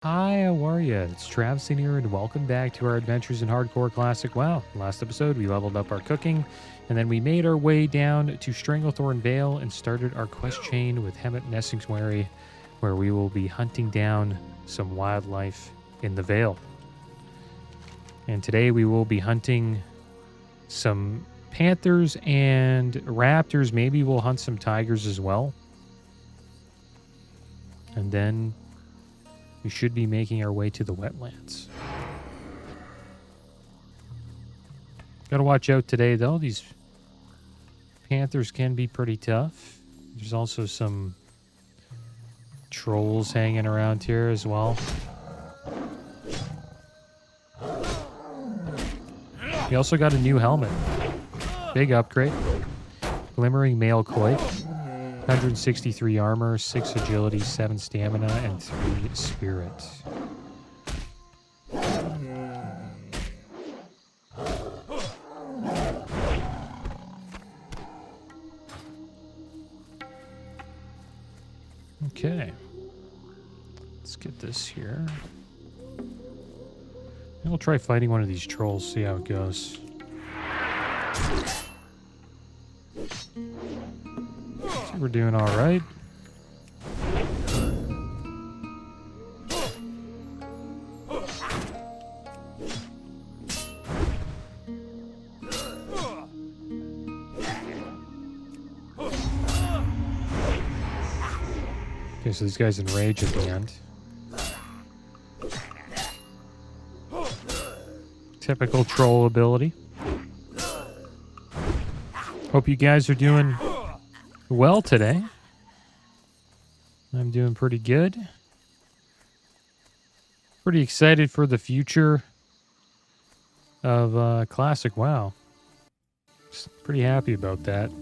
Hi, how are you? It's Traviseen here, and welcome back to our adventures in Hardcore Classic WoW. Last episode, we leveled up our cooking, and then we made our way down to Stranglethorn Vale and started our quest chain with Hemet Nessingswary, where we will be hunting down some wildlife in the Vale. And today we will be hunting some panthers and raptors. Maybe we'll hunt some tigers as well. And then we should be making our way to the wetlands. Gotta watch out today, though. These panthers can be pretty tough. There's also some trolls hanging around here as well. We also got a new helmet. Big upgrade. Glimmering Mail Coif. 163 armor, 6 agility, 7 stamina, and 3 spirit. Okay. Let's get this here. And we'll try fighting one of these trolls, see how it goes. We're doing all right. Okay, so these guys enrage at the end. Typical troll ability. Hope you guys are doing well today. I'm doing pretty good. Pretty excited for the future of Classic WoW. Just pretty happy about that.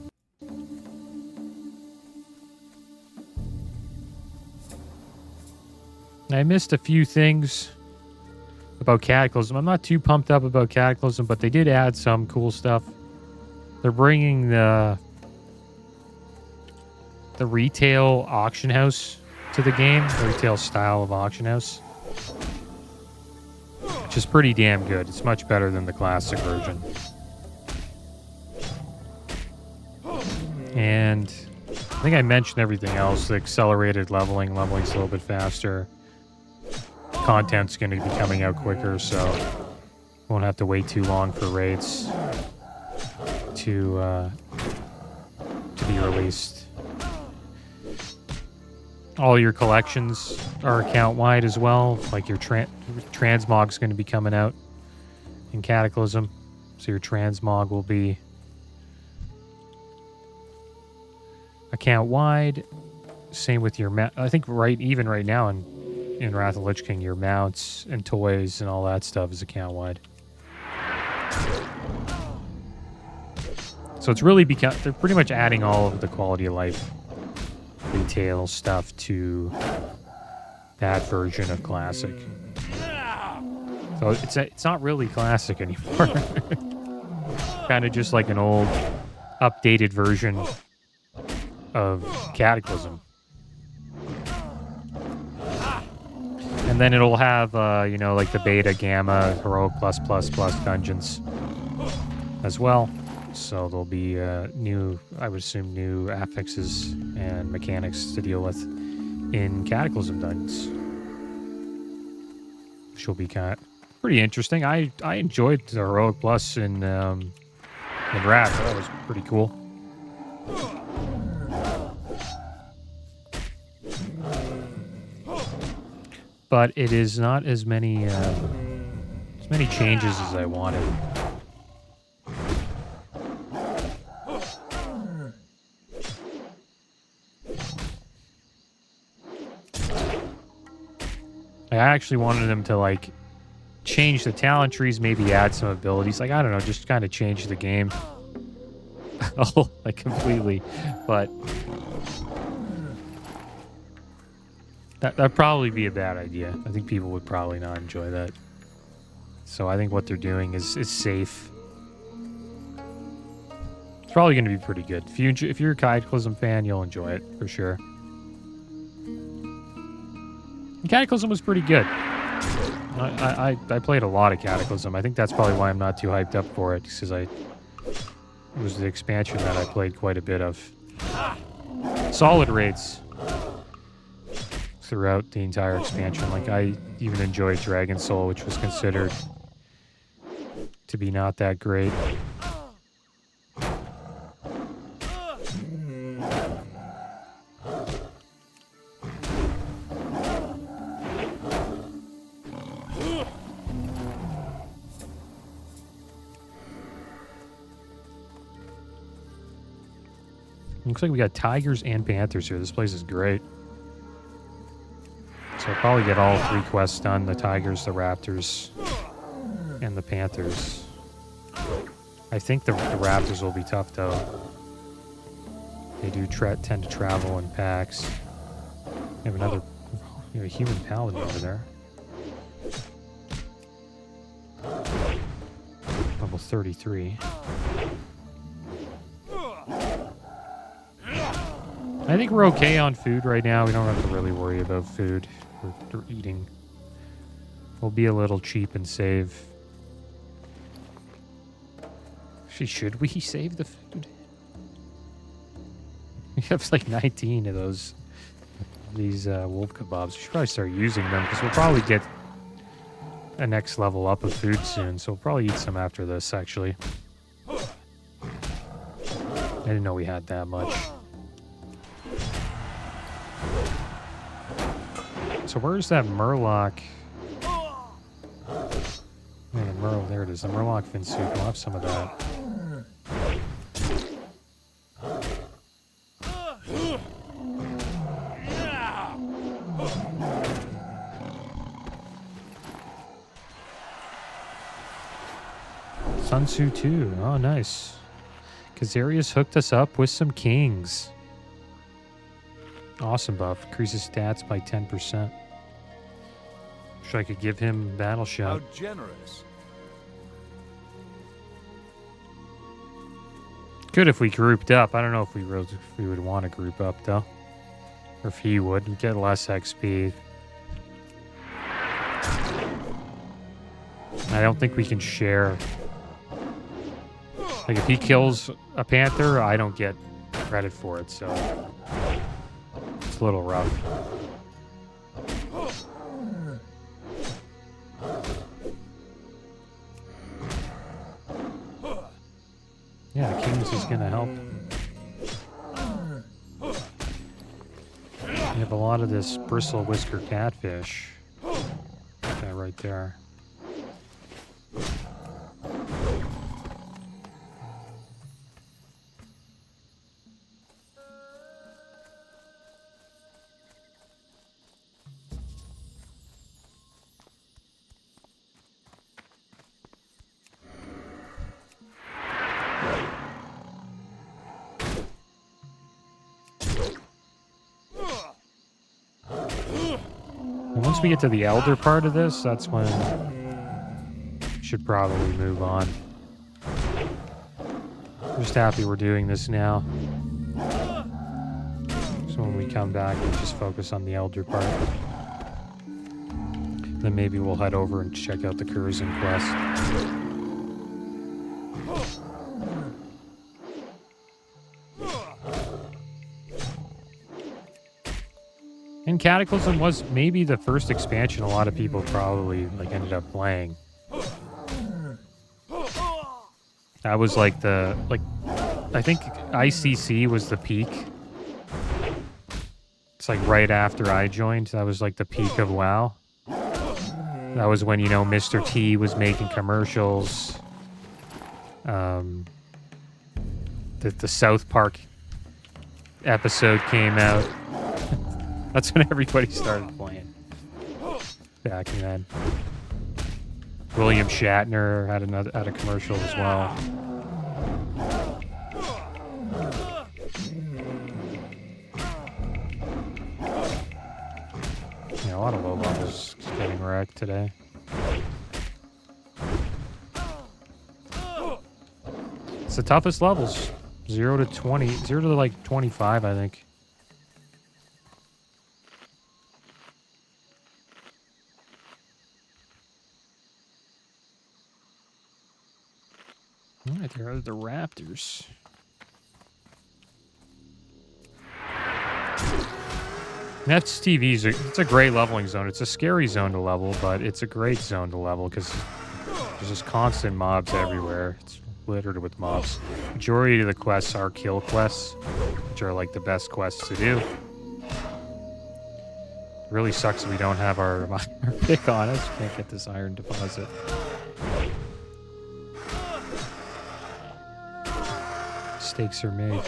I missed a few things about Cataclysm. I'm not too pumped up about Cataclysm, but they did add some cool stuff. They're bringing the retail auction house to the game, the retail style of auction house, which is pretty damn good. It's much better than the classic version. And I think I mentioned everything else. The accelerated leveling's a little bit faster. Content's going to be coming out quicker, so won't have to wait too long for raids to be released. All your collections are account-wide as well. Like your transmog's going to be coming out in Cataclysm. So your transmog will be account-wide. Same with your I think even right now in Wrath of Lich King, your mounts and toys and all that stuff is account-wide. So it's really they're pretty much adding all of the quality of life retail stuff to that version of Classic. So it's not really Classic anymore. Kind of just like an old, updated version of Cataclysm. And then it'll have, like the beta, gamma, heroic plus dungeons as well. So there'll be I would assume, new affixes and mechanics to deal with in Cataclysm dungeons, which will be pretty interesting. I enjoyed the heroic plus in Wrath. That was pretty cool. But it is not as many changes as I wanted. I actually wanted them to change the talent trees, maybe add some abilities. I don't know, just kind of change the game. Completely. But that'd probably be a bad idea. I think people would probably not enjoy that. So I think what they're doing is safe. It's probably going to be pretty good. If you're a Cataclysm fan, you'll enjoy it for sure. Cataclysm was pretty good. I played a lot of Cataclysm. I think that's probably why I'm not too hyped up for it, because it was the expansion that I played quite a bit of. Solid raids throughout the entire expansion. Like, I even enjoyed Dragon Soul, which was considered to be not that great. Looks like we got tigers and panthers here. This place is great. So I'll probably get all 3 quests done. The tigers, the raptors, and the panthers. I think the raptors will be tough, though. They do tend to travel in packs. We have another human paladin over there. Level 33. I think we're okay on food right now. We don't have to really worry about food or eating. We'll be a little cheap and save. Actually, should we save the food? We have like 19 of these wolf kebabs. We should probably start using them because we'll probably get a next level up of food soon. So we'll probably eat some after this, actually. I didn't know we had that much. So where's that Murloc? Man, there it is. The Murloc fin soup. We'll have some of that. Sun Tzu 2. Oh, nice. Kazarius hooked us up with some kings. Awesome buff. Increases stats by 10%. Wish I could give him Battle Shout. How generous. Good if we grouped up. I don't know if we would want to group up, though. Or if he would. We'd get less XP. I don't think we can share. Like, if he kills a panther, I don't get credit for it, so... It's a little rough. Yeah, the Kings is going to help. We have a lot of this bristle whisker catfish. That right there. Once we get to the elder part of this, that's when we should probably move on. I'm just happy we're doing this now. So when we come back, we'll just focus on the elder part. Then maybe we'll head over and check out the Curzon quest. And Cataclysm was maybe the first expansion a lot of people probably ended up playing. That was like I think ICC was the peak. It's like right after I joined. That was like the peak of WoW. That was when, Mr. T was making commercials. The South Park episode came out. That's when everybody started playing. Back then. William Shatner had a commercial as well. Yeah, a lot of low levels getting wrecked today. It's the toughest levels. 0 to 20. 0 to like 25, I think. All right, there are the raptors. That's TV's. It's a great leveling zone. It's a scary zone to level, but it's a great zone to level because there's just constant mobs everywhere. It's littered with mobs. Majority of the quests are kill quests, which are like the best quests to do. Really sucks that we don't have our pick on us. Can't get this iron deposit. Mistakes are made.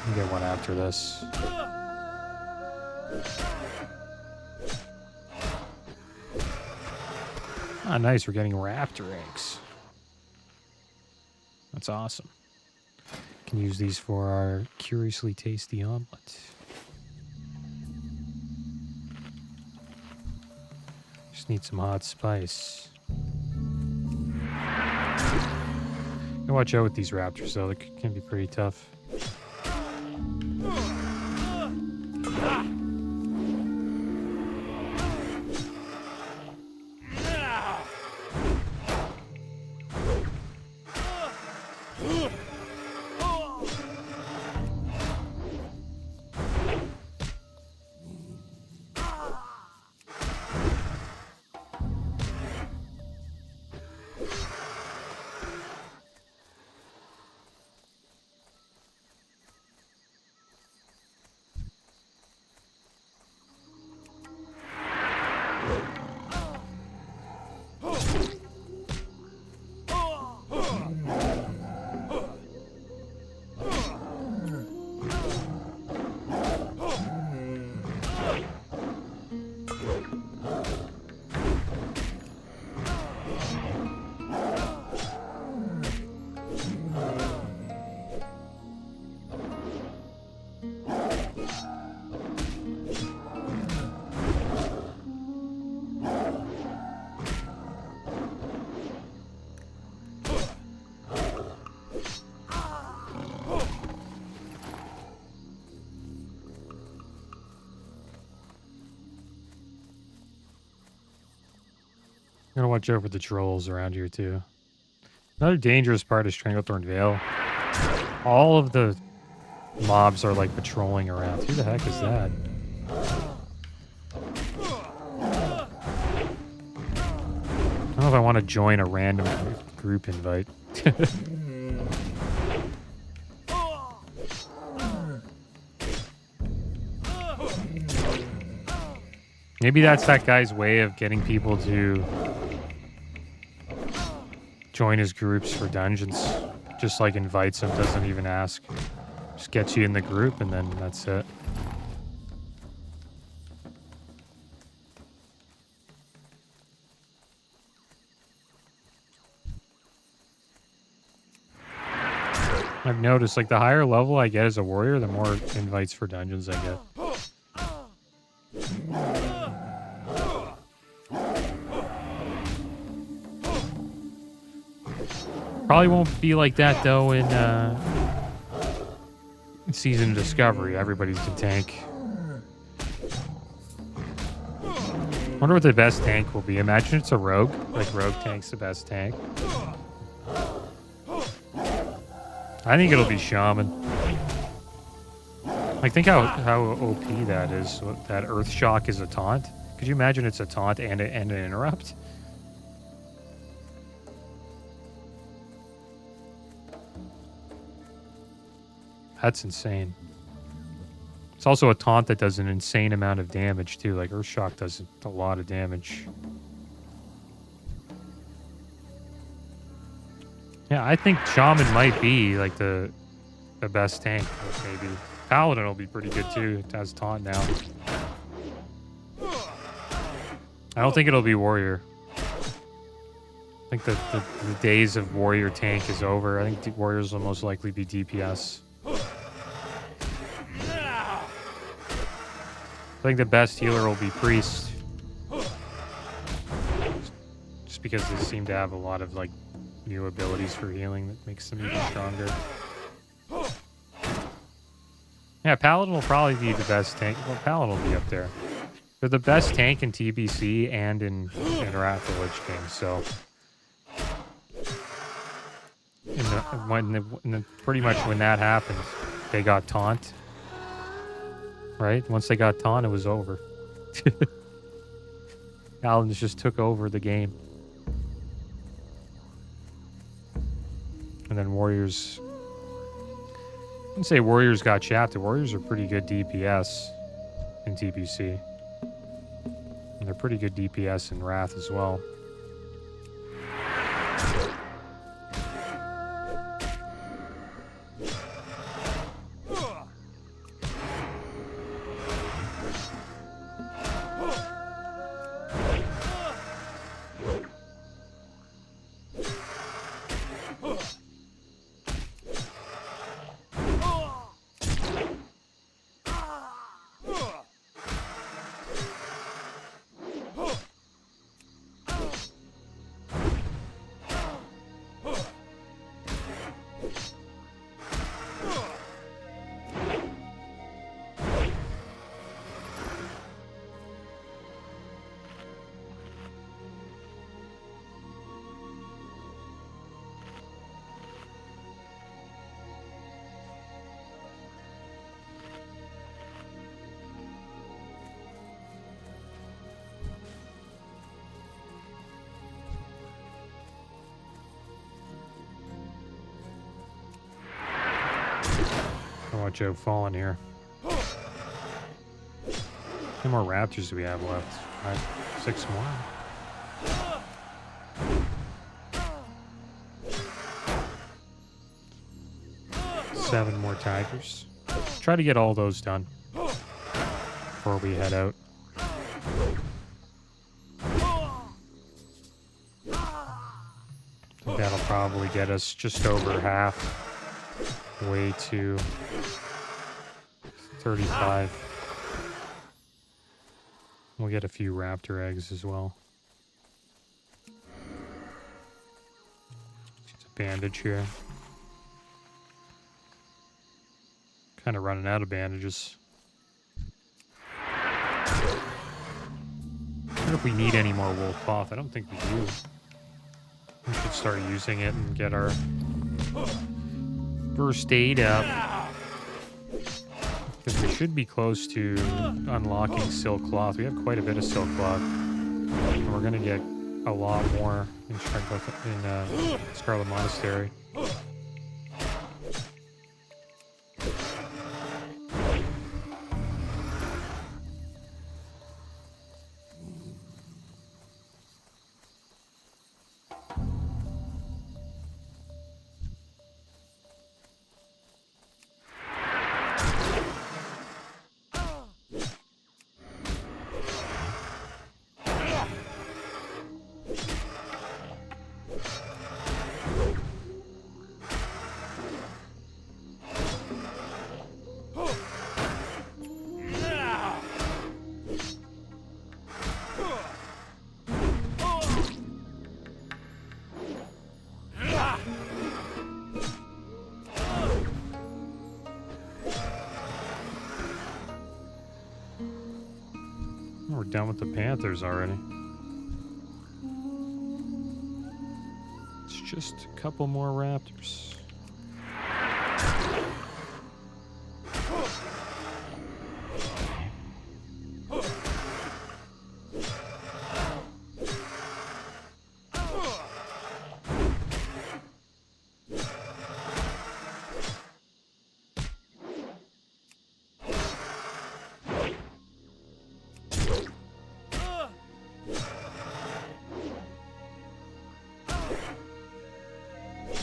I'll get one after this. Ah, nice. We're getting raptor eggs. That's awesome. Can use these for our curiously tasty omelet. Just need some hot spice. And watch out with these raptors, though. They can be pretty tough. Gotta watch out for the trolls around here, too. Another dangerous part of Stranglethorn Vale. All of the mobs are, like, patrolling around. Who the heck is that? I don't know if I want to join a random group invite. Maybe that's that guy's way of getting people to join his groups for dungeons. Just like invites him, doesn't even ask. Just gets you in the group and then that's it. I've noticed, like, the higher level I get as a warrior, the more invites for dungeons I get. Probably won't be like that, though, in Season of Discovery. Everybody's a tank. Wonder what the best tank will be. Imagine it's a rogue. Like, rogue tank's the best tank. I think it'll be Shaman. Like, think how OP that is. That Earth Shock is a taunt. Could you imagine it's a taunt and an interrupt? That's insane. It's also a taunt that does an insane amount of damage, too. Like, Earth Shock does a lot of damage. Yeah, I think Shaman might be, like, the best tank, maybe. Paladin will be pretty good, too. It has taunt now. I don't think it'll be Warrior. I think the days of Warrior tank is over. I think the Warriors will most likely be DPS. I think the best healer will be Priest. Just because they seem to have a lot of, like, new abilities for healing that makes them even stronger. Yeah, Paladin will probably be the best tank. Well, Paladin will be up there. They're the best tank in TBC and in Wrath of the Lich King, so... Pretty much when that happened, they got taunt. Right? Once they got taunt, it was over. Addons just took over the game. And then Warriors... I wouldn't say Warriors got shafted. Warriors are pretty good DPS in TBC. And they're pretty good DPS in Wrath as well. Watch out falling here. How many more raptors do we have left? 6 more. 7 more tigers. Try to get all those done before we head out. I think that'll probably get us just over half. Way to 35. We'll get a few raptor eggs as well. Just a bandage here. Kind of running out of bandages. I don't know if we need any more wolf cloth. I don't think we do. We should start using it and get our first aid up. Because we should be close to unlocking silk cloth. We have quite a bit of silk cloth. And we're going to get a lot more in Scarlet Monastery. We're done with the Panthers already. It's just a couple more raptors.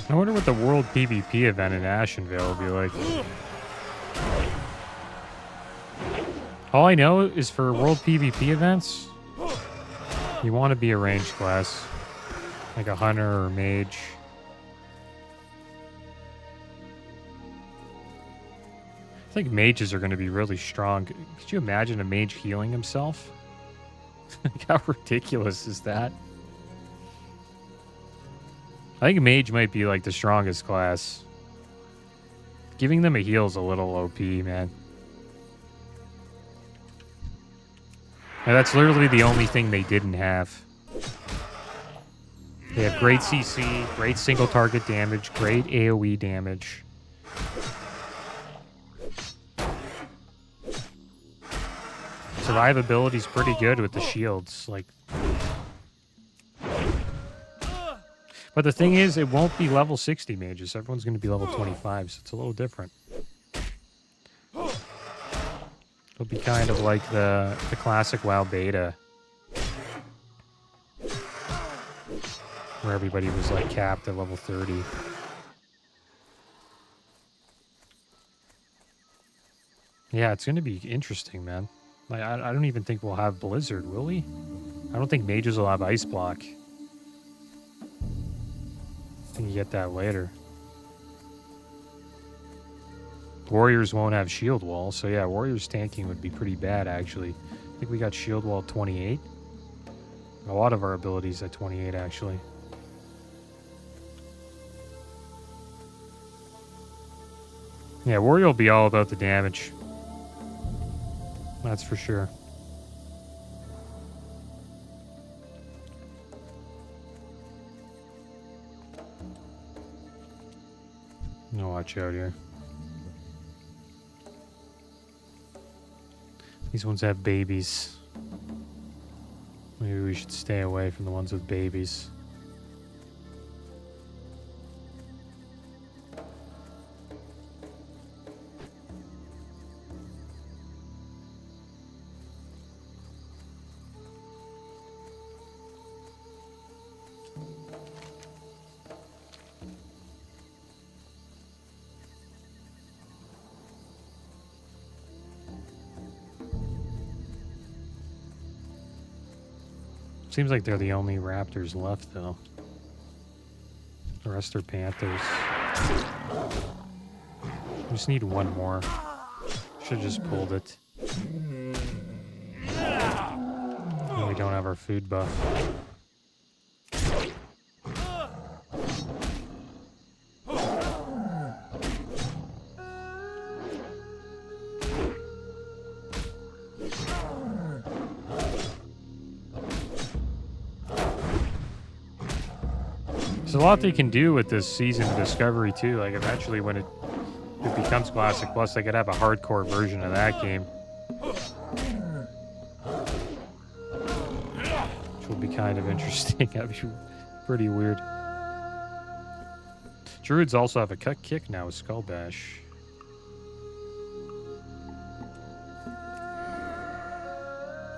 I wonder what the World PvP event in Ashenvale will be like. All I know is for World PvP events, you want to be a range class. Like a hunter or a mage. I think mages are going to be really strong. Could you imagine a mage healing himself? Like, how ridiculous is that? I think mage might be like the strongest class. Giving them a heal is a little OP, man. Now, that's literally the only thing they didn't have. They have great CC, great single target damage, great AoE damage. Survivability's pretty good with the shields, like. But the thing is, it won't be level 60 mages. Everyone's going to be level 25, so it's a little different. It'll be kind of like the classic WoW beta, where everybody was like capped at level 30. Yeah, it's going to be interesting, man. Like, I don't even think we'll have Blizzard, will we? I don't think mages will have Ice Block. I think you get that later. Warriors won't have Shield Wall, so yeah, Warriors tanking would be pretty bad, actually. I think we got Shield Wall 28. A lot of our abilities at 28, actually. Yeah, Warrior will be all about the damage. That's for sure. No, watch out here. These ones have babies. Maybe we should stay away from the ones with babies. Seems like they're the only raptors left, though. The rest are panthers. We just need one more. Should've just pulled it. And we don't have our food buff. There's a lot they can do with this season of Discovery, too. Like, eventually when it becomes Classic Plus, they could have a hardcore version of that game. Which will be kind of interesting. That'd be pretty weird. Druids also have a cut kick now with Skull Bash.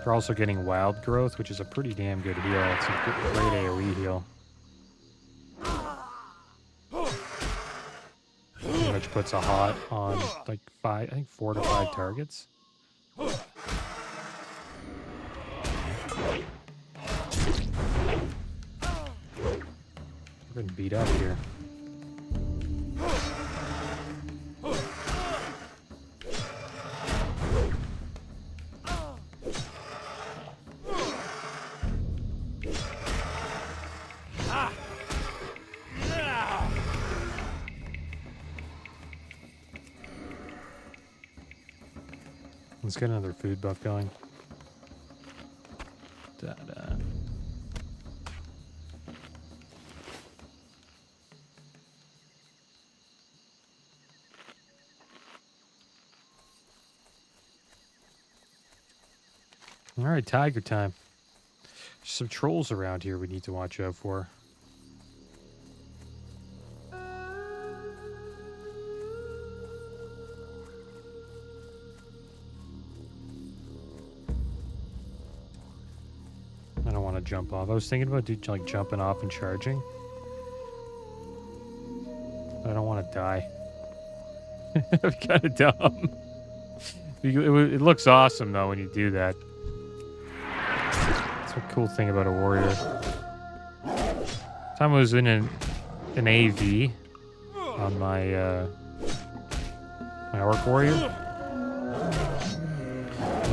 They're also getting Wild Growth, which is a pretty damn good heal. It's a great AoE heal. Which puts a hot on like 4 to 5 targets. We're getting beat up here. Let's get another food buff going. Da-da. All right, tiger time. There's some trolls around here we need to watch out for. Jump off. I was thinking about like jumping off and charging. I don't want to die. It's kind of dumb. It looks awesome though when you do that. That's a cool thing about a warrior. Time I was in an AV on my my orc warrior.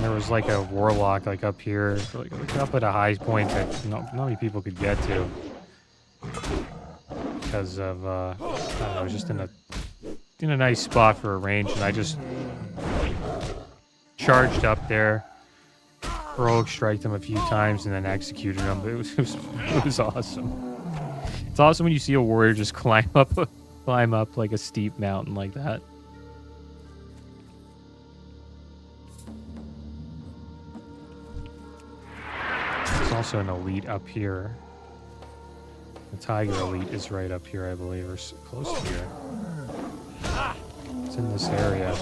There was like a warlock like up here, like up at a high point that not many people could get to because of I don't know, just in a nice spot for a range, and I just charged up there heroic strike them a few times and then executed them. It was awesome. It's awesome when you see a warrior just climb up like a steep mountain like that. There's also an elite up here. The tiger elite is right up here, I believe, or close to here. It's in this area.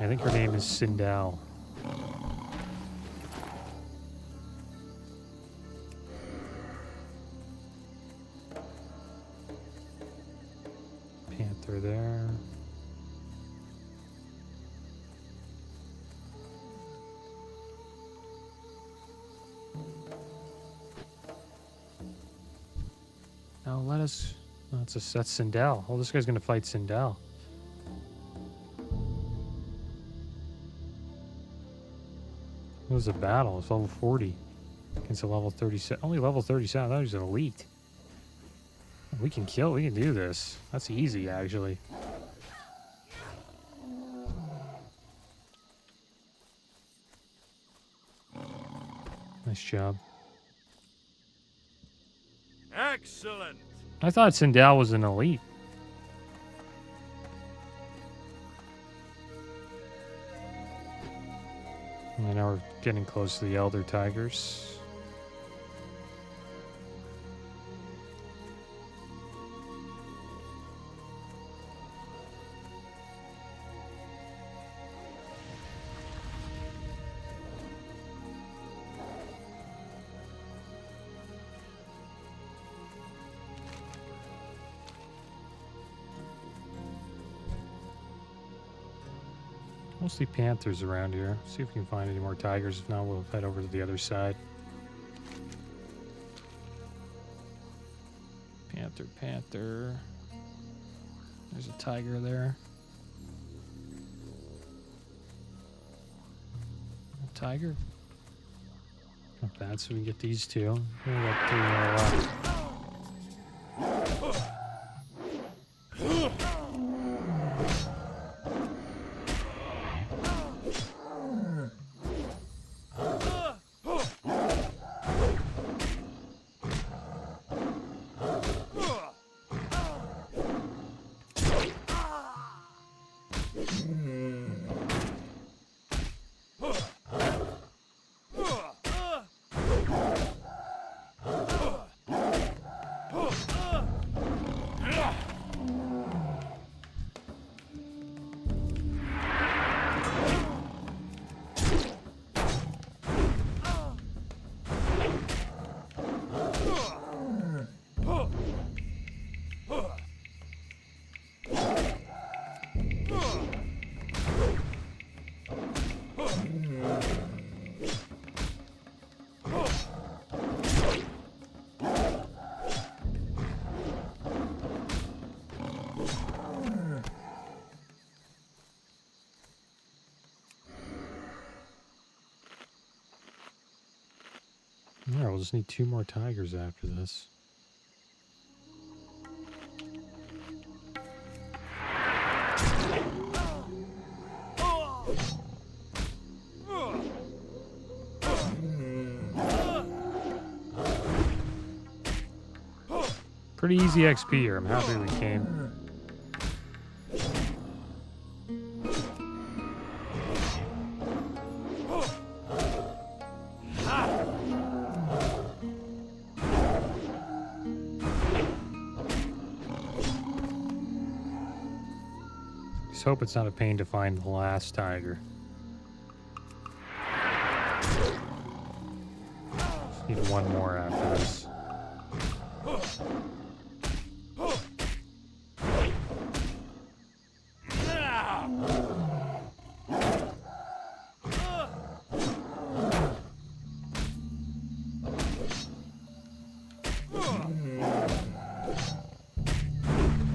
I think her name is Sindel. Panther there. Now let us... Oh, that's Sindel. Oh, this guy's going to fight Sindel. It was a battle. It's level 40 against a level 37. Only level 37. I thought he was an elite. We can kill. We can do this. That's easy, actually. Nice job. Excellent. I thought Sindel was an elite. And now we're getting close to the Elder Tigers. Mostly panthers around here. See if we can find any more tigers. If not, we'll head over to the other side. Panther. There's a tiger there. A tiger. Not bad, so we can get these two. We got 3 more left. Alright, we'll just need 2 more tigers after this. Pretty easy XP here. I'm happy we came. Just hope it's not a pain to find the last tiger. Just need 1 more after this.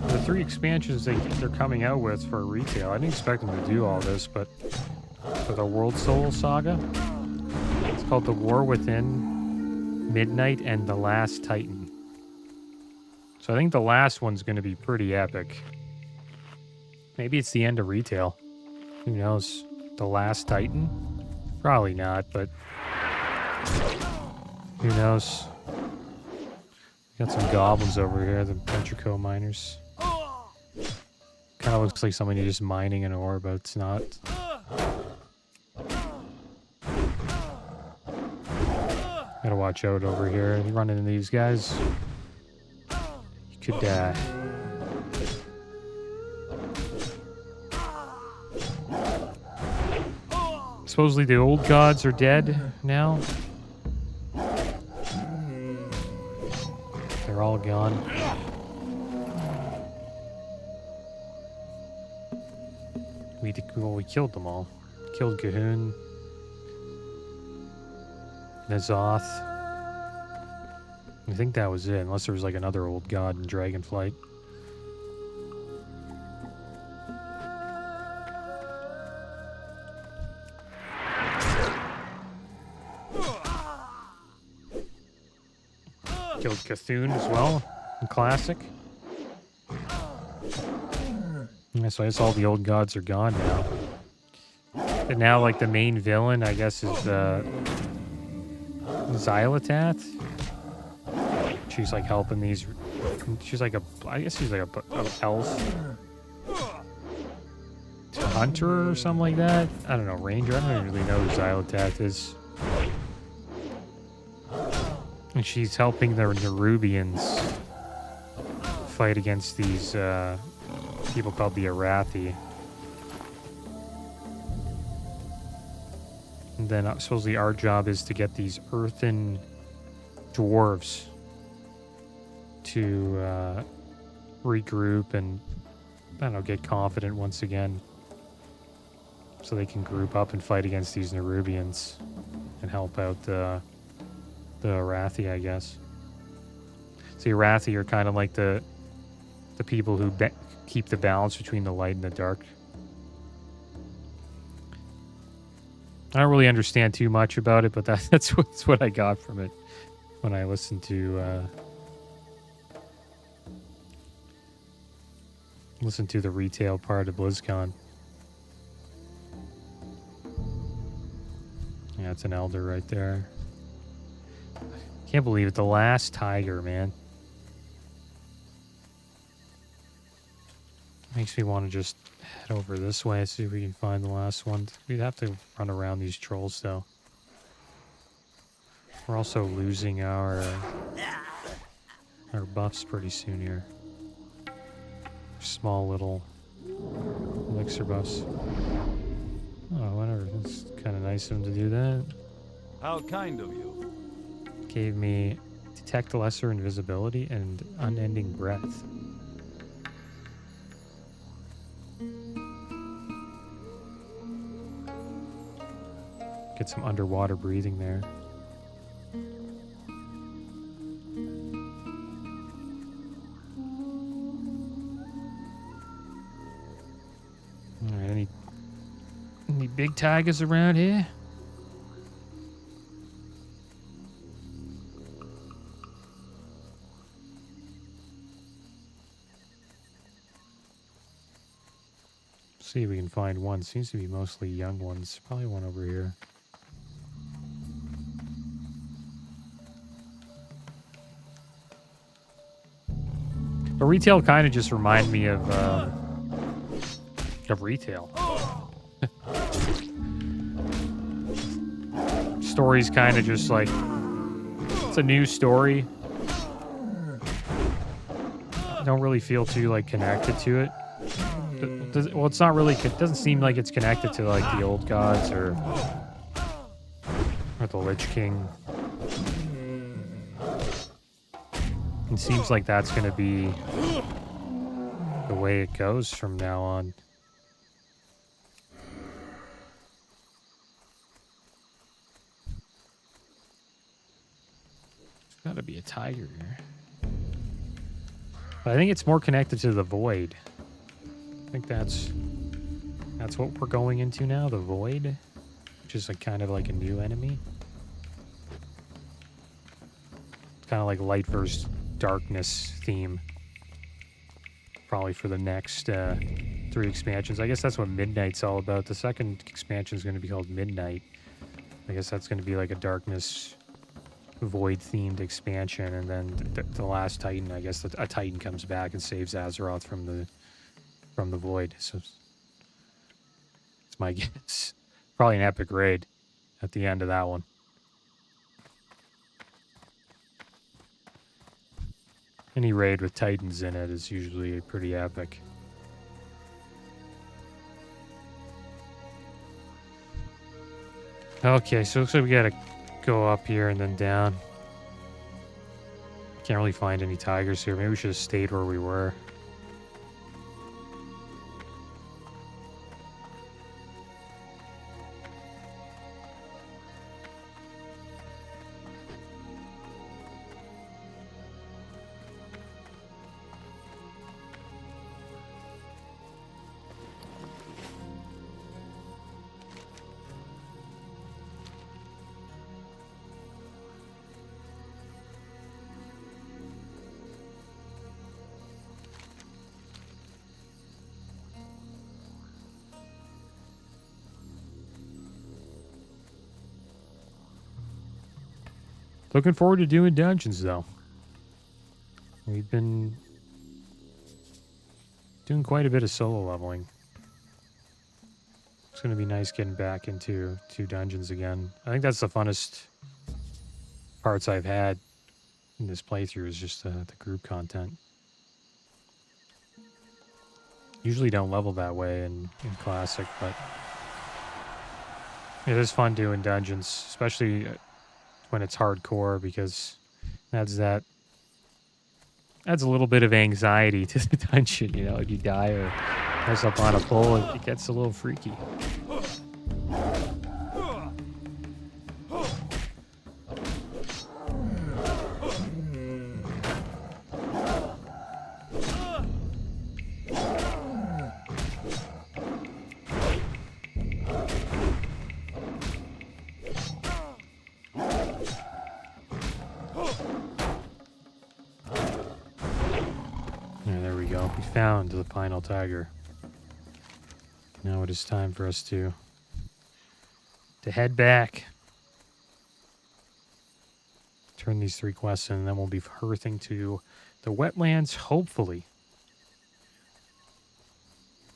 The 3 expansions they're coming out with for retail, I didn't expect them to do all this, but for the World Soul Saga. It's called The War Within, Midnight, and The Last Titan. So I think the last one's going to be pretty epic. Maybe it's the end of retail. Who knows? The Last Titan? Probably not, but who knows? Got some goblins over here, the Ventrico miners. Kind of looks like somebody just mining an ore, but it's not. Gotta watch out over here. You run into these guys, you could die. Supposedly the old gods are dead now. They're all gone. We killed them all. Killed Cahoon. Nazoth. I think that was it, unless there was like another old god in Dragonflight. Killed Cthulhu as well, in Classic. Yeah, so I guess all the old gods are gone now. And now, like, the main villain, I guess, is Xylotath. She's, like, helping these... She's like I guess she's like a elf. A hunter or something like that? I don't know, ranger? I don't really know who Xylotath is. And she's helping the Nerubians fight against these people called the Arathi. And then supposedly our job is to get these earthen dwarves to regroup and, I don't know, get confident once again. So they can group up and fight against these Nerubians and help out the Arathi, I guess. So the Arathi are kind of like the people who keep the balance between the light and the dark. I don't really understand too much about it, but that's what I got from it when I listened to the retail part of BlizzCon. Yeah, it's an elder right there. Can't believe it. The last tiger, man. Makes me want to just head over this way, see if we can find the last one. We'd have to run around these trolls, though. We're also losing our buffs pretty soon here. Small little elixir buffs. Oh, whatever. It's kind of nice of him to do that. How kind of you. Gave me Detect Lesser Invisibility and Unending Breath. Get some underwater breathing there. Alright, any big tigers around here? See if we can find one. Seems to be mostly young ones. Probably one over here. But retail kind of just reminded me of retail. Story's kind of just like, it's a new story. I don't really feel too like connected to it. Well, it's not really. It doesn't seem like it's connected to like the old gods or the Lich King. It seems like that's going to be the way it goes from now on. There's got to be a tiger here. But I think it's more connected to the void. I think that's That's what we're going into now, the Void, which is kind of like a new enemy. It's kind of like light versus darkness theme. Probably for the next 3 expansions. I guess that's what Midnight's all about. The second expansion is going to be called Midnight. I guess that's going to be like a darkness Void themed expansion, and then the last Titan, I guess a Titan comes back and saves Azeroth from the Void. So it's my guess. Probably an epic raid at the end of that one. Any raid with Titans in it is usually pretty epic. Okay, so it looks like we gotta go up here and then down. Can't really find any tigers here. Maybe we should have stayed where we were. Looking forward to doing dungeons, though. We've been doing quite a bit of solo leveling. It's going to be nice getting back into dungeons again. I think that's the funnest parts I've had in this playthrough is just the group content. Usually don't level that way in Classic, but it is fun doing dungeons, especially when it's hardcore, because adds a little bit of anxiety to the dungeon. You know, if you die or mess up on a pull, it gets a little freaky. Found the final tiger. Now it is time for us to head back. Turn these 3 quests in, and then we'll be hearthing to the wetlands. Hopefully,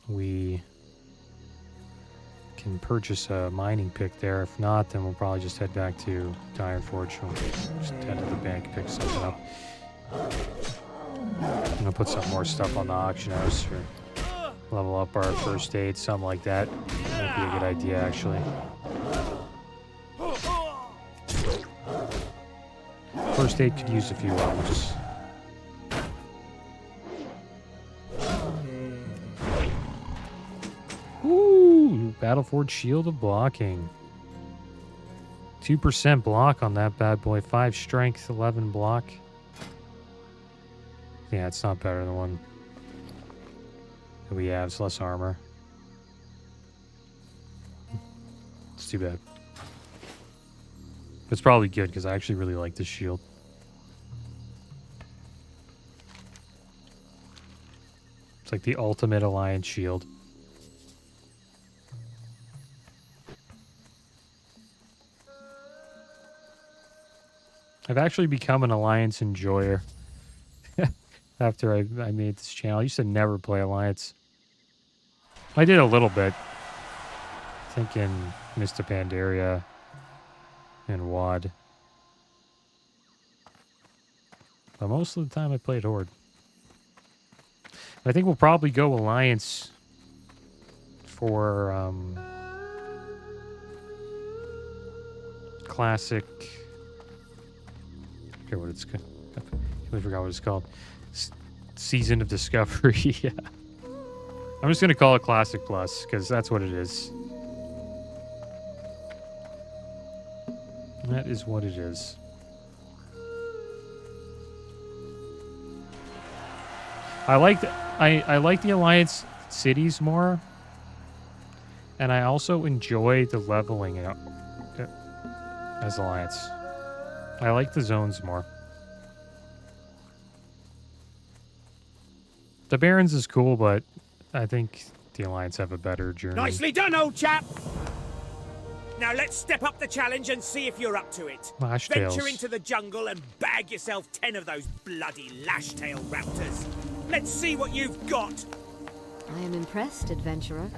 we can purchase a mining pick there. If not, then we'll probably just head back to Ironforge. We'll just head to the bank, pick something up. I'm gonna put some more stuff on the auction house for level up our first aid, something like that. Might be a good idea, actually. First aid could use a few hours. Ooh, Battleforge Shield of Blocking. 2% block on that bad boy. 5 strength, 11 block. Yeah, it's not better than one that we have. It's less armor. It's too bad. It's probably good because I actually really like this shield. It's like the ultimate Alliance shield. I've actually become an Alliance enjoyer. After I made this channel. I used to never play Alliance. I did a little bit. I think in Mr. Pandaria and WoD. But most of the time I played Horde. I think we'll probably go Alliance for Classic. I forget what it's called. I completely forgot what it's called. Season of Discovery. Yeah. I'm just going to call it Classic Plus because that's what it is. That is what it is. I like the Alliance cities more And I also enjoy the leveling as Alliance. I like the zones more. The Barrens is cool, but I think the Alliance have a better journey. Nicely done, old chap! Now let's step up the challenge and see if you're up to it. Lashtails. Venture into the jungle and bag yourself 10 of those bloody lashtail raptors. Let's see what you've got. I am impressed, adventurer.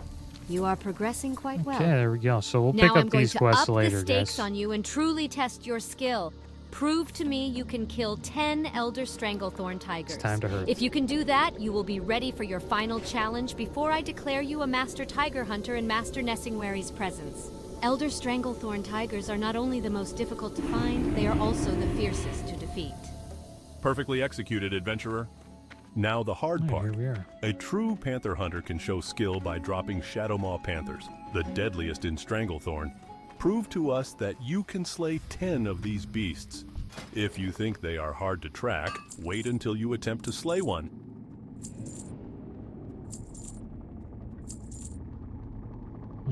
You are progressing quite well. Okay, there we go. So we'll now pick I'm up going these to quests up later, the stakes guys. on you and truly test your skill. Prove to me you can kill 10 Elder Stranglethorn tigers. It's time to hurt. If you can do that, you will be ready for your final challenge before I declare you a Master Tiger Hunter in Master Nessingwary's presence. Elder Stranglethorn tigers are not only the most difficult to find, they are also the fiercest to defeat. Perfectly executed, adventurer. Now the hard Oh, part. here we are. A true panther hunter can show skill by dropping Shadowmaw panthers, the deadliest in Stranglethorn. Prove to us that you can slay 10 of these beasts. If you think they are hard to track, wait until you attempt to slay one.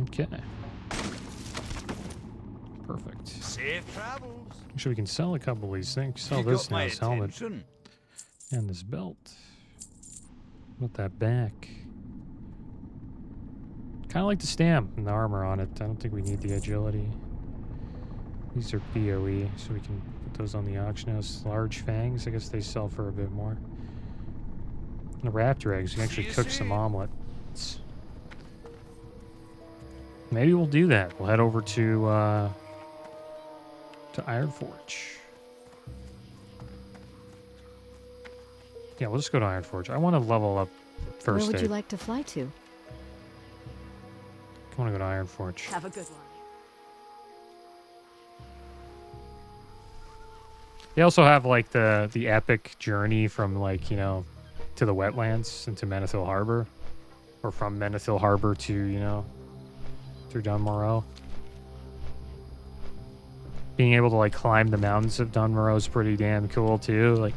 Okay. Perfect. Safe travels. Actually, we can sell a couple of these things. Sell You this got now, my this helmet, attention. and this belt. Put that back. Kind of like the stamp and the armor on it. I don't think we need the agility. These are BOE, so we can put those on the auction house. Large fangs, I guess they sell for a bit more. And the raptor eggs, you can actually cook some omelets. Maybe we'll do that. We'll head over to Ironforge. Yeah, we'll just go to Ironforge. I want to level up Where first would aid. you like to fly to? I want to go to Ironforge. Have a good one. They also have like the epic journey from like, you know, to the wetlands into Menethil Harbor, or from Menethil Harbor to, you know, through Dunmorrow. Being able to like climb the mountains of Dunmorrow is pretty damn cool too. Like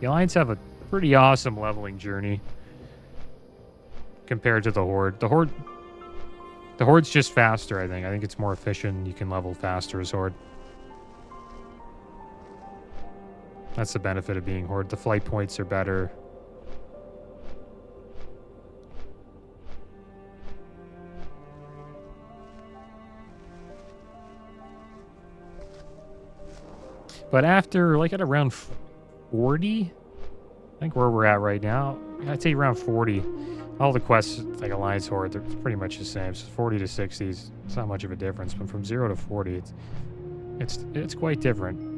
the Alliance have a pretty awesome leveling journey compared to the Horde. The Horde's just faster, I think. I think it's more efficient. You can level faster as Horde. That's the benefit of being Horde. The flight points are better. But after, like at around 40, I think where we're at right now, I'd say around 40. All the quests, like Alliance Horde, they're pretty much the same. So 40 to 60, it's not much of a difference. But from 0 to 40, it's quite different.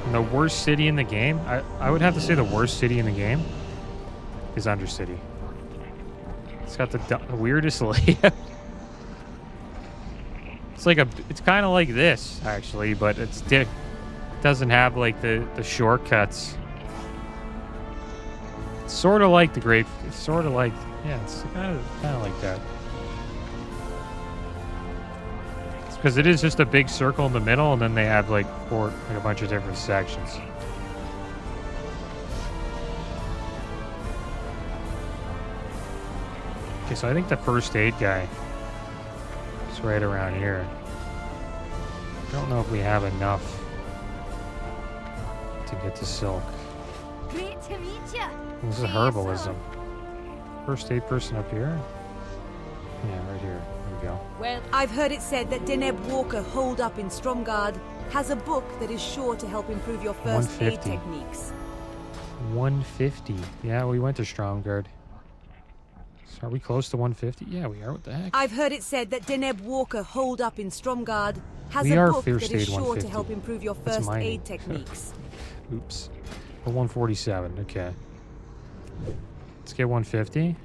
And the worst city in the game, I would have to say the worst city in the game is Undercity. It's got the weirdest layout. It's kind of like this actually, but it doesn't have like the shortcuts. It's sort of like the Great. It's sort of like, yeah, it's kind of like that. Because it is just a big circle in the middle, and then they have like a bunch of different sections. Okay, so I think the first aid guy is right around here. I don't know if we have enough to get to Silk. Great to meet you. This is herbalism. First aid person up here? Yeah, right here. There we go. Well, I've heard it said that Deneb Walker, holed up in Stromgard, has a book that is sure to help improve your first aid 150. techniques. 150. Yeah, we went to Stromgard. So are we close to 150? Yeah, we are. What the heck? I've heard it said that Deneb Walker, holed up in Stromgard, has We a are book Fierce that is Aid sure 150. to help improve your That's first mining. aid techniques. Oops. We're 147. Okay. Let's get 150.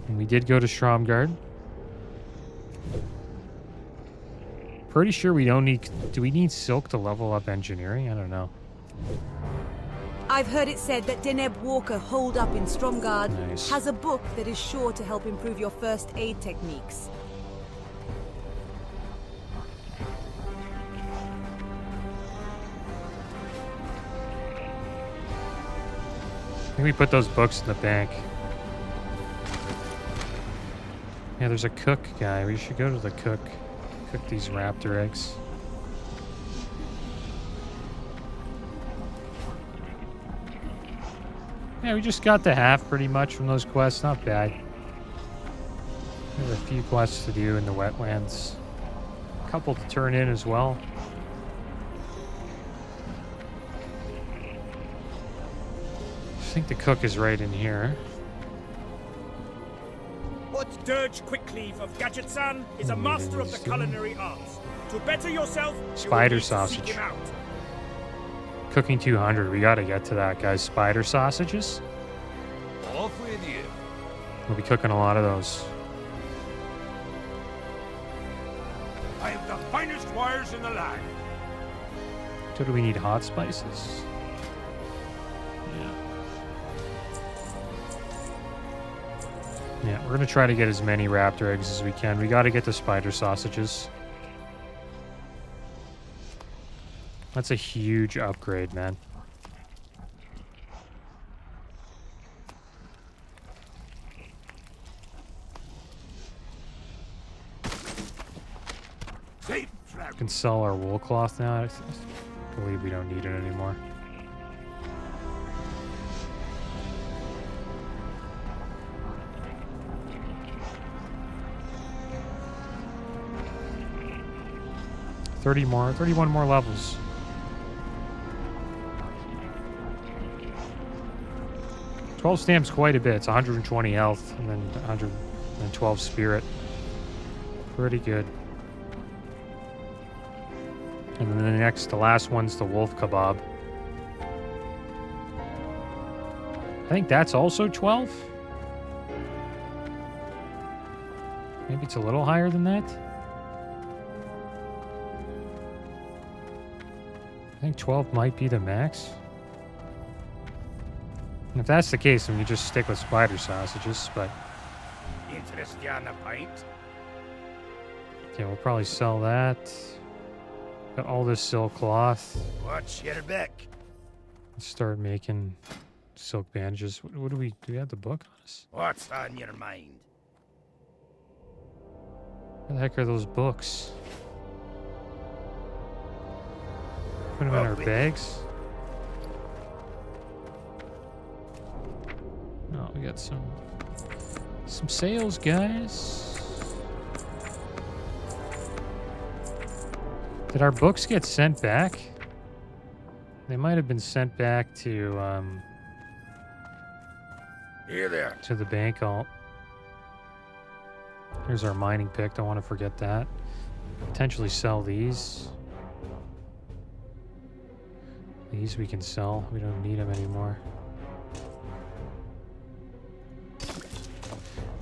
And we did go to Stromgard. Pretty sure we don't need... Do we need silk to level up engineering? I don't know. I've heard it said that Deneb Walker, holed up in Stromgard, Nice. has a book that is sure to help improve your first aid techniques. I think we put those books in the bank. Yeah, there's a cook guy. We should go to the cook. Cook these raptor eggs. Yeah, we just got the half pretty much from those quests. Not bad. There's a few quests to do in the wetlands. A couple to turn in as well. I think the cook is right in here. Dirge Quickleaf of Gadgetsan is a master of the culinary arts. To better yourself, Spider you will need to sausage. seek him out. Cooking 200. We gotta get to that, guys. Spider sausages. Off with you. We'll be cooking a lot of those. I have the finest wires in the land. So do we need hot spices? Yeah, we're gonna try to get as many raptor eggs as we can. We gotta get the spider sausages. That's a huge upgrade, man. Safe We can sell our wool cloth now. I believe we don't need it anymore. more, 31 more levels. $12 stamps quite a bit. It's 120 health and then 112 spirit. Pretty good. And then the last one's the wolf kebab. I think that's also 12. Maybe it's a little higher than that. I think 12 might be the max. And if that's the case, then we just stick with spider sausages, but... Interest you on a pint? Yeah, we'll probably sell that. Got all this silk cloth. Watch your back. Let's start making silk bandages. What do we have the book on us? What's on your mind? Where the heck are those books? Put them in our bags. Oh, we got some sales, guys. Did our books get sent back? They might have been sent back to Here there. to the bank. Here's our mining pick. Don't want to forget that. Potentially sell these. These we can sell. We don't need them anymore.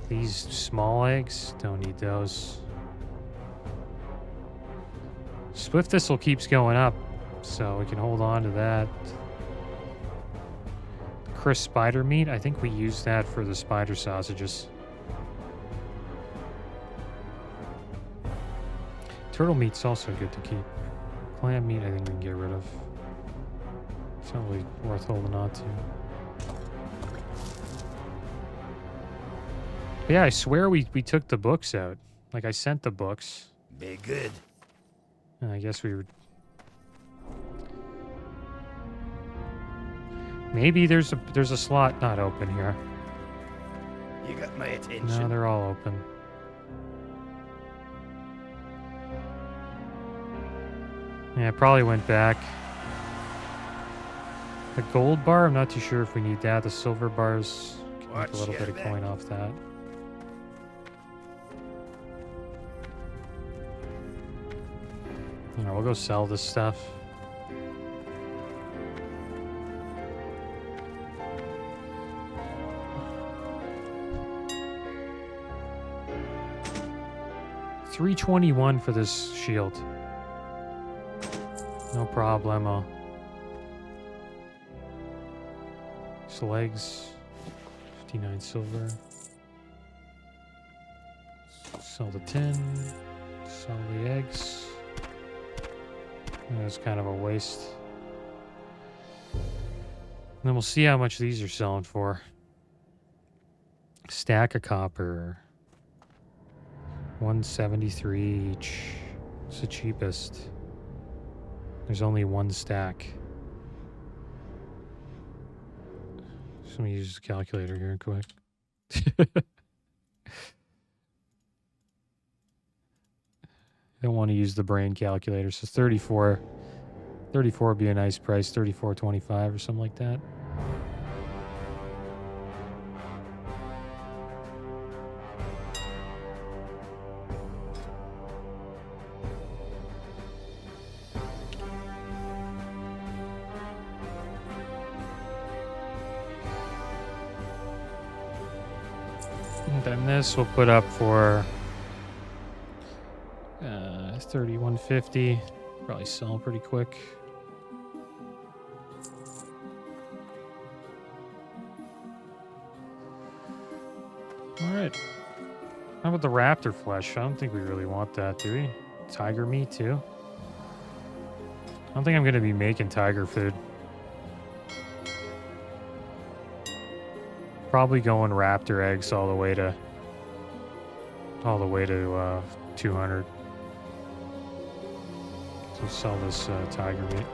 These small eggs, don't need those. Swift Thistle keeps going up, so we can hold on to that. Crisp spider meat, I think we use that for the spider sausages. Turtle meat's also good to keep. Clam meat, I think we can get rid of. It's not really worth holding on to. But yeah, I swear we took the books out. Like, I sent the books. Be good. And I guess we were... Maybe there's a slot not open here. You got my attention. No, they're all open. Yeah, I probably went back. The gold bar, I'm not too sure if we need that. The silver bars, can make a little bit of coin off that. You know, we'll go sell this stuff. $321 for this shield. No problemo. These legs, 59 silver. Sell the tin. Sell the eggs. That's kind of a waste. And then we'll see how much these are selling for. Stack of copper. 173 each. It's the cheapest. There's only one stack. So let me use the calculator here quick. I don't want to use the brain calculator. So 34. 34 would be a nice price. 34.25 or something like that. And then this we'll put up for 31.50. Probably sell pretty quick. All right. How about the raptor flesh? I don't think we really want that, do we? Tiger meat too. I don't think I'm going to be making tiger food. Probably going raptor eggs all the way to 200. So sell this tiger meat.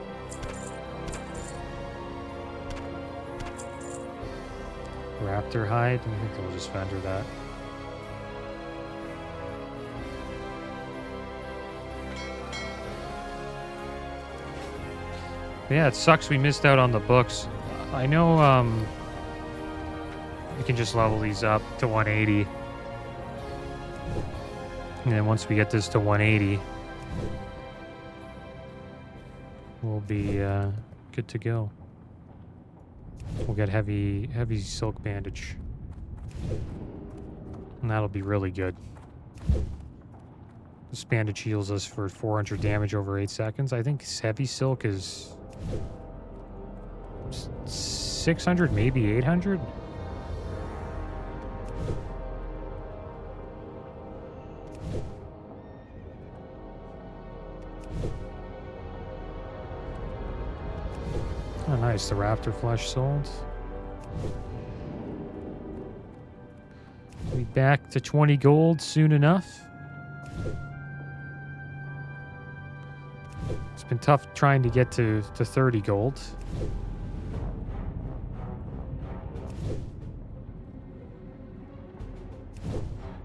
Raptor hide. I think they'll just vendor that. Yeah, it sucks we missed out on the books. I know we can just level these up to 180. And then once we get this to 180, we'll be good to go. We'll get heavy silk bandage. And that'll be really good. This bandage heals us for 400 damage over 8 seconds. I think heavy silk is 600, maybe 800. Oh, nice. The raptor flesh sold. We'll be back to 20 gold soon enough. It's been tough trying to get to 30 gold.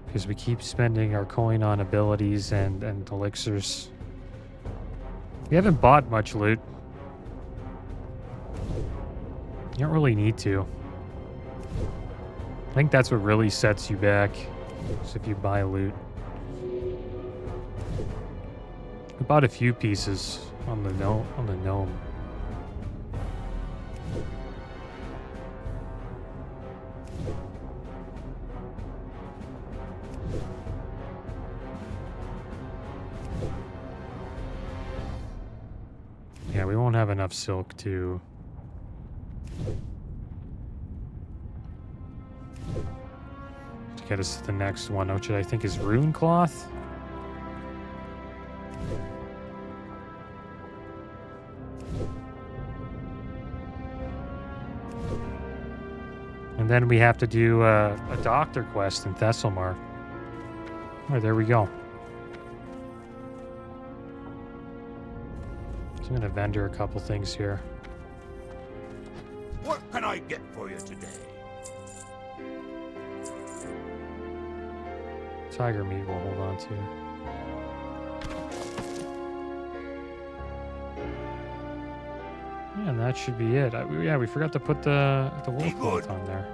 Because we keep spending our coin on abilities and elixirs. We haven't bought much loot. You don't really need to. I think that's what really sets you back, is if you buy loot. I bought a few pieces on the gnome. Yeah, we won't have enough silk to get us to the next one, which I think is rune cloth. And then we have to do a doctor quest in Thesselmar. All right, there we go. So I'm going to vendor a couple things here. What can I get for you today? Tiger meat we'll hold on to. Yeah, and that should be it. We forgot to put the wolf cloth on there.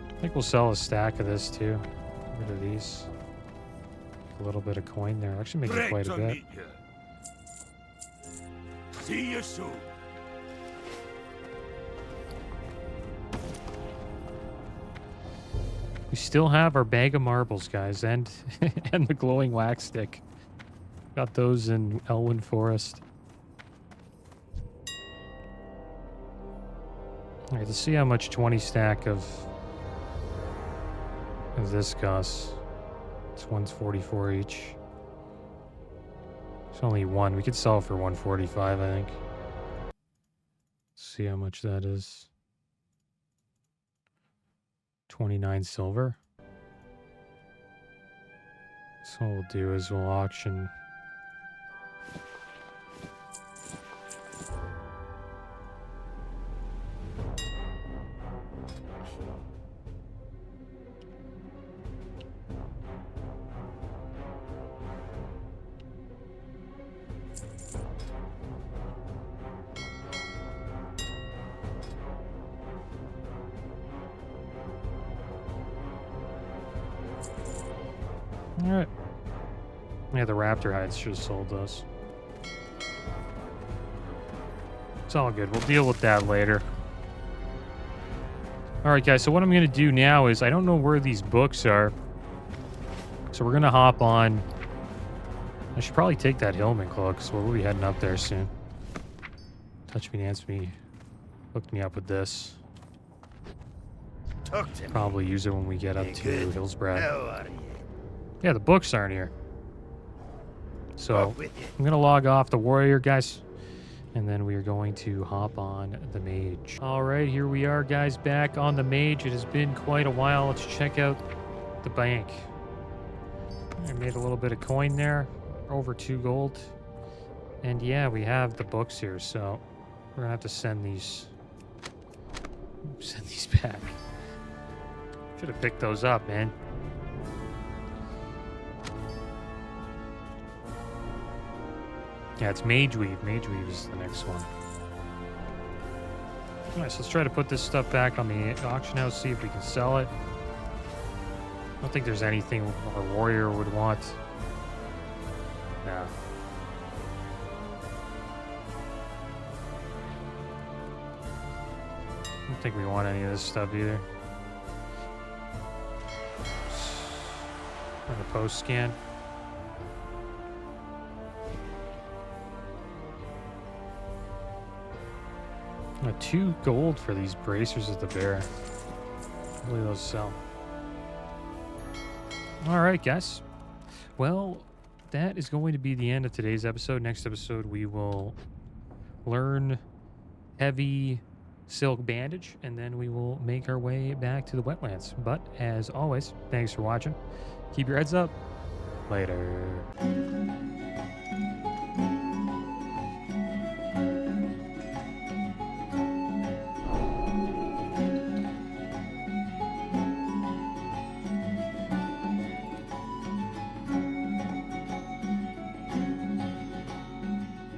I think we'll sell a stack of this too. Get rid of these. A little bit of coin there. Actually making quite a bit. See you soon. We still have our bag of marbles, guys, and and the glowing wax stick. Got those in Elwyn Forest. All right, let's see how much 20 stack of this costs. It's 144 each. It's only one. We could sell for 145, I think. See how much that is. 29 silver. So what we'll do is we'll auction. Alright. Yeah, the raptor hides should have sold those. It's all good. We'll deal with that later. Alright, guys. So what I'm going to do now is I don't know where these books are. So we're going to hop on. I should probably take that Hillman cloak, so we'll be heading up there soon. Touch me, dance me. Hook me up with this. Talk to me. Probably use it when we get up You to good? Hillsbrad. How are you? Yeah, the books aren't here. So Off with you. I'm going to log off the warrior, guys. And then we are going to hop on the mage. All right, here we are, guys, back on the mage. It has been quite a while. Let's check out the bank. I made a little bit of coin there. Over 2 gold. And yeah, we have the books here. So we're going to have to send these back. Should have picked those up, man. Yeah, it's Mage Weave. Mage Weave is the next one. Alright, so let's try to put this stuff back on the auction house, see if we can sell it. I don't think there's anything our warrior would want. No. I don't think we want any of this stuff either. On the post scan. 2 gold for these bracers at the bear. Hopefully those sell. Alright, guys. Well, that is going to be the end of today's episode. Next episode, we will learn heavy silk bandage, and then we will make our way back to the wetlands. But, as always, thanks for watching. Keep your heads up. Later.